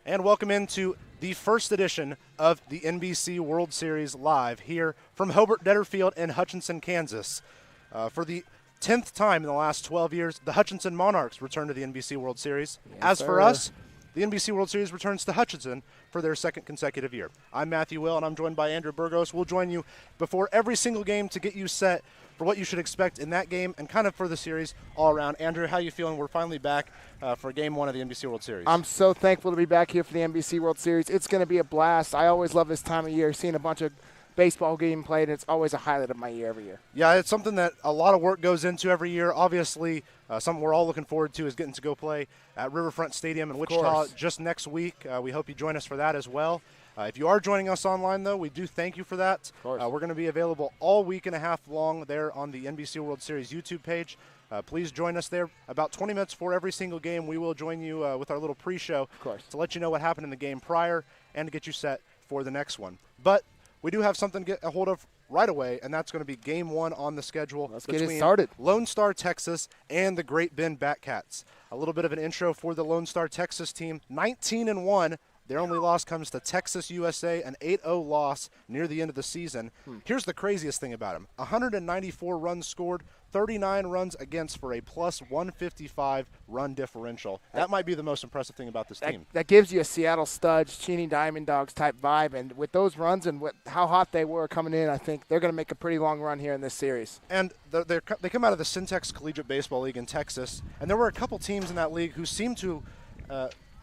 And welcome into the first edition of the NBC World Series live here from Hobart Detter Field in Hutchinson, Kansas. For the 10th time in the last 12 years, the Hutchinson Monarchs return to the NBC World Series. As for us, the NBC World Series returns to Hutchinson for their second consecutive year. I'm Matthew Will, and I'm joined by Andrew Burgos. We'll join you before every single game to get you set for what you should expect in that game and kind of for the series all around. Andrew, how you feeling? We're finally back for Game 1 of the NBC World Series. I'm so thankful to be back here for the NBC World Series. It's going to be a blast. I always love this time of year, seeing a bunch of baseball game played, and it's always a highlight of my year every year. Yeah, it's something that a lot of work goes into every year. Obviously, something we're all looking forward to is getting to go play at Riverfront Stadium in Wichita just next week. We hope you join us for that as well. If you are joining us online, though, we do thank you for that. We're going to be available all week and a half long there on the NBC World Series YouTube page. Please join us there. About 20 minutes before every single game, we will join you with our little pre-show to let you know what happened in the game prior and to get you set for the next one. But we do have something to get a hold of right away, and that's going to be Game 1 on the schedule. Let's get it started. Lonestar, Texas, and the Great Bend Batcats. A little bit of an intro for the Lonestar, Texas team. 19-1. Their only loss comes to Texas USA, an 8-0 loss near the end of the season. Here's the craziest thing about them. 194 runs scored, 39 runs against for a plus 155 run differential. That might be the most impressive thing about this team. That gives you a Seattle Studs, Cheney Diamond Dogs type vibe, and with those runs and how hot they were coming in, I think they're going to make a pretty long run here in this series. And they come out of the Syntex Collegiate Baseball League in Texas, and there were a couple teams in that league who seemed to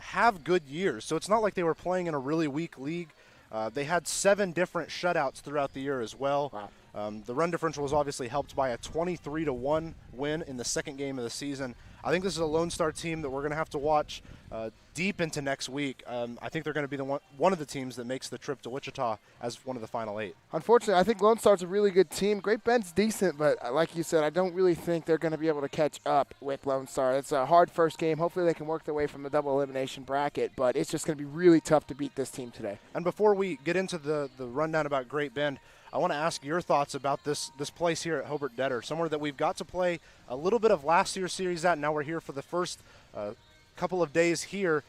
have good years. So it's not like they were playing in a really weak league. They had 7 different shutouts throughout the year as well. Wow. The run differential was obviously helped by a 23-1 win in the second game of the season. I think this is a Lone Star team that we're going to have to watch deep into next week. I think they're going to be one of the teams that makes the trip to Wichita as one of the final 8. Unfortunately, I think Lone Star's a really good team. Great Bend's decent, but like you said, I don't really think they're going to be able to catch up with Lone Star. It's a hard first game. Hopefully they can work their way from the double elimination bracket, but it's just going to be really tough to beat this team today. And before we get into the rundown about Great Bend, I want to ask your thoughts about this place here at Hobart Detter, somewhere that we've got to play a little bit of last year's series at. Now we're here for the first couple of days here.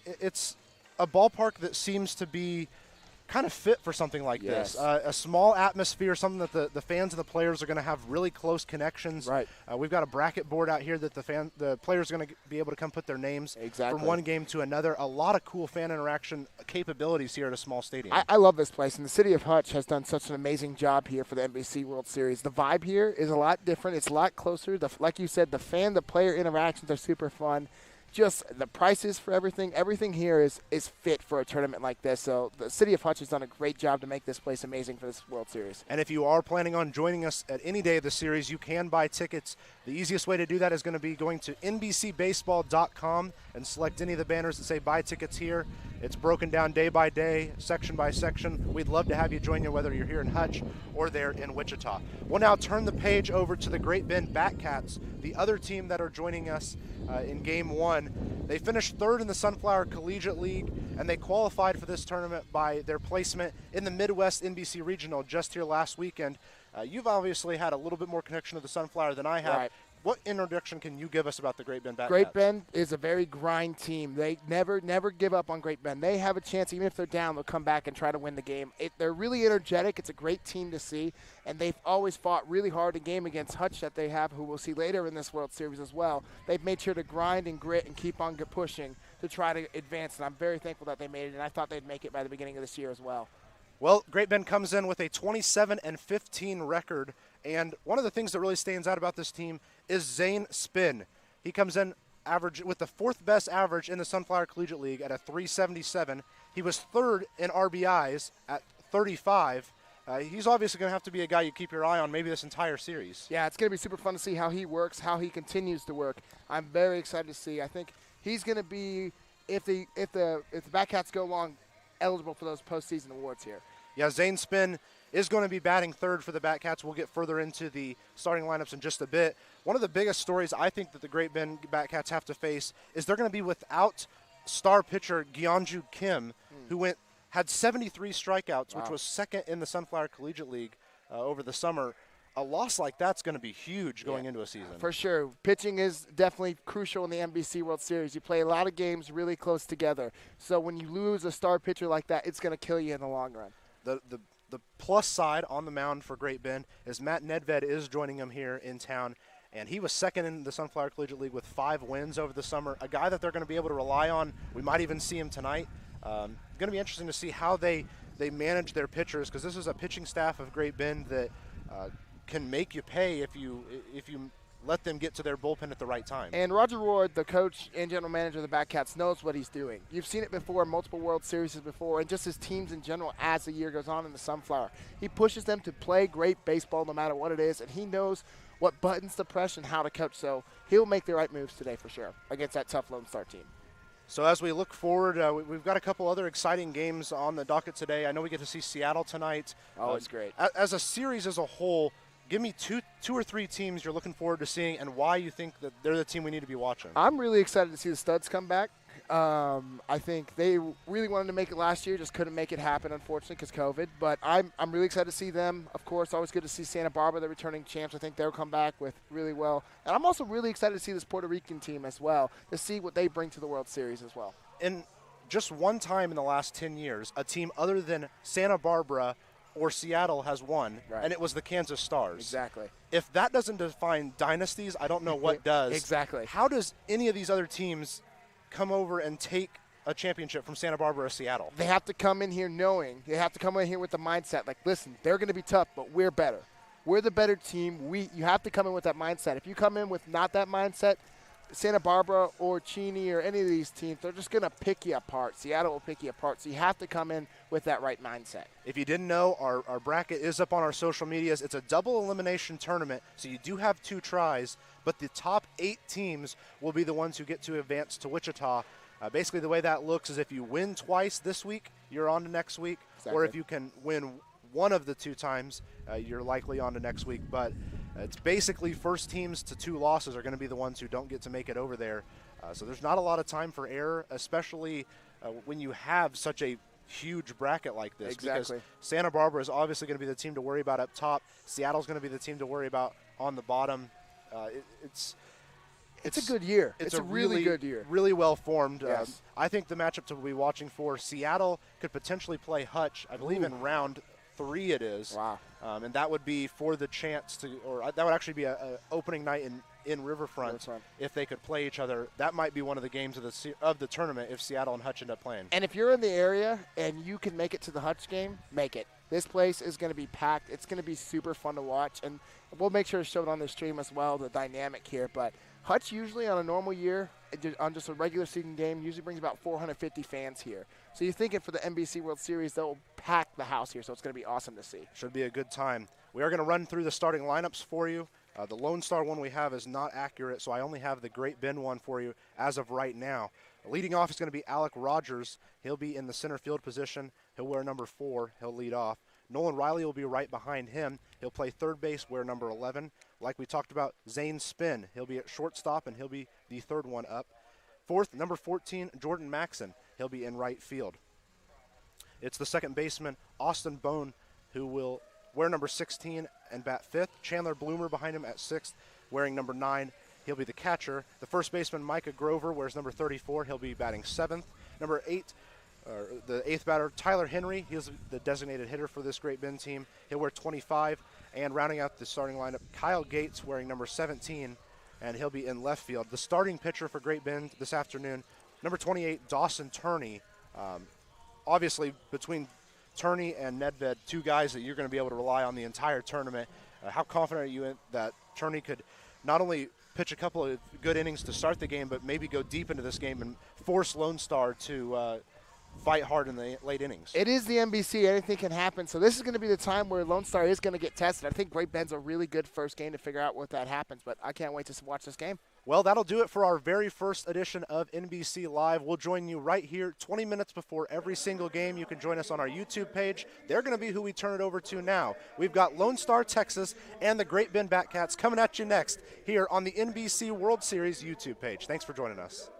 It's a ballpark that seems to be kind of fit for something like this. A small atmosphere, something that the fans and the players are going to have really close connections. Right. We've got a bracket board out here that the players are going to be able to come put their names from one game to another. A lot of cool fan interaction capabilities here at a small stadium. I love this place, and the city of Hutch has done such an amazing job here for the NBC World Series. The vibe here is a lot different. It's a lot closer. Like you said, the player interactions are super fun. Just the prices for everything here is fit for a tournament like this. So the city of Hutch has done a great job to make this place amazing for this World Series. And if you are planning on joining us at any day of the series, you can buy tickets. The easiest way to do that is going to be going to NBCBaseball.com and select any of the banners that say buy tickets here. It's broken down day by day, section by section. We'd love to have you join you, whether you're here in Hutch or there in Wichita. We'll now turn the page over to the Great Bend Batcats, the other team that are joining us in Game 1. They finished 3rd in the Sunflower Collegiate League, and they qualified for this tournament by their placement in the Midwest NBC Regional just here last weekend. You've obviously had a little bit more connection to the Sunflower than I have. Right. What introduction can you give us about the Great Bend Batcats? Great Bend is a very grind team. They never give up on Great Bend. They have a chance, even if they're down, they'll come back and try to win the game. They're really energetic. It's a great team to see, and they've always fought really hard. A game against Hutch that they have, who we'll see later in this World Series as well. They've made sure to grind and grit and keep on pushing to try to advance, and I'm very thankful that they made it, and I thought they'd make it by the beginning of this year as well. Well, Great Bend comes in with a 27-15 record, and one of the things that really stands out about this team is Zane Spinn. He comes in with the 4th best average in the Sunflower Collegiate League at a 377. He was 3rd in RBIs at 35. He's obviously going to have to be a guy you keep your eye on maybe this entire series. Yeah, it's going to be super fun to see how he works, how he continues to work. I'm very excited to see. I think he's going to be, if the Batcats go long, eligible for those postseason awards here. Yeah, Zane Spinn is going to be batting 3rd for the Batcats. We'll get further into the starting lineups in just a bit. One of the biggest stories I think that the Great Bend Batcats have to face is they're going to be without star pitcher Gyeonju Kim, who had 73 strikeouts, which was 2nd in the Sunflower Collegiate League over the summer. a loss like that's going to be huge going into a season. For sure. Pitching is definitely crucial in the NBC World Series. You play a lot of games really close together. So when you lose a star pitcher like that, it's going to kill you in the long run. The plus side on the mound for Great Bend is Matt Nedved is joining him here in town, and he was second in the Sunflower Collegiate League with 5 wins over the summer, a guy that they're going to be able to rely on. We might even see him tonight. Going to be interesting to see how they manage their pitchers, because this is a pitching staff of Great Bend that can make you pay if you let them get to their bullpen at the right time. And Roger Ward, the coach and general manager of the Batcats, knows what he's doing. You've seen it before, multiple World Series before, and just his teams in general as the year goes on in the Sunflower. He pushes them to play great baseball no matter what it is, and he knows what buttons to press and how to coach. So he'll make the right moves today for sure against that tough Lonestar team. So as we look forward, we've got a couple other exciting games on the docket today. I know we get to see Seattle tonight. Oh, it's great. As a series as a whole, give me two or three teams you're looking forward to seeing and why you think that they're the team we need to be watching. I'm really excited to see the Studs come back. I think they really wanted to make it last year, just couldn't make it happen, unfortunately, because COVID. But I'm really excited to see them. Of course, always good to see Santa Barbara, the returning champs. I think they'll come back with really well. And I'm also really excited to see this Puerto Rican team as well, to see what they bring to the World Series as well. And just one time in the last 10 years, a team other than Santa Barbara or Seattle has won, right, and it was the Kansas Stars. Exactly. If that doesn't define dynasties, I don't know what does. Exactly. How does any of these other teams come over and take a championship from Santa Barbara or Seattle? They have to come in here knowing, they have to come in here with the mindset, like, listen, they're going to be tough, but we're better. We're the better team. You have to come in with that mindset. If you come in with not that mindset, Santa Barbara or Cheney or any of these teams, they're just going to pick you apart. Seattle will pick you apart. So you have to come in with that right mindset. If you didn't know, our bracket is up on our social medias. It's a double elimination tournament, so you do have 2 tries, but the top 8 teams will be the ones who get to advance to Wichita. Basically, the way that looks is if you win twice this week, you're on to next week, exactly, or if you can win one of the 2 times, you're likely on to next week. But it's basically first teams to 2 losses are going to be the ones who don't get to make it over there. So there's not a lot of time for error, especially when you have such a huge bracket like this. Exactly. Because Santa Barbara is obviously going to be the team to worry about up top. Seattle's going to be the team to worry about on the bottom. It's a good year. It's a really good year. Really well formed. Yes. I think the matchup to be watching for, Seattle could potentially play Hutch, I believe in round 3 it is. Wow. And that would be for the chance to, or that would actually be a opening night in Riverfront if they could play each other. That might be one of the games of the tournament if Seattle and Hutch end up playing. And if you're in the area and you can make it to the Hutch game, make it. This place is going to be packed. It's going to be super fun to watch, and we'll make sure to show it on the stream as well, the dynamic here. But Hutch usually on a normal year, on just a regular season game, usually brings about 450 fans here. So you're thinking for the NBC World Series, they'll pack the house here, so it's going to be awesome to see. Should be a good time. We are going to run through the starting lineups for you. The Lonestar one we have is not accurate, so I only have the Great Bend one for you as of right now. Leading off is going to be Alec Rogers. He'll be in the center field position. He'll wear number 4. He'll lead off. Nolan Riley will be right behind him. He'll play third base, wear number 11. Like we talked about, Zane Spinn. He'll be at shortstop, and he'll be the third one up. Fourth, number 14, Jordan Maxson. He'll be in right field. It's the second baseman, Austin Bone, who will wear number 16 and bat fifth. Chandler Bloomer behind him at sixth, wearing number 9. He'll be the catcher. The first baseman, Micah Grover, wears number 34. He'll be batting seventh. Number 8, the eighth batter, Tyler Henry. He's the designated hitter for this Great Bend team. He'll wear 25. And rounding out the starting lineup, Kyle Gates wearing number 17, and he'll be in left field. The starting pitcher for Great Bend this afternoon, number 28, Dawson Turney. Obviously, between Turney and Nedved, 2 guys that you're going to be able to rely on the entire tournament. How confident are you in that Turney could not only pitch a couple of good innings to start the game, but maybe go deep into this game and force Lonestar to fight hard in the late innings? It is the NBC. Anything can happen. So this is going to be the time where Lonestar is going to get tested. I think Great Bend's a really good first game to figure out what that happens, but I can't wait to watch this game. Well, that'll do it for our very first edition of NBC Live. We'll join you right here 20 minutes before every single game. You can join us on our YouTube page. They're going to be who we turn it over to now. We've got Lonestar, Texas, and the Great Bend Batcats coming at you next here on the NBC World Series YouTube page. Thanks for joining us.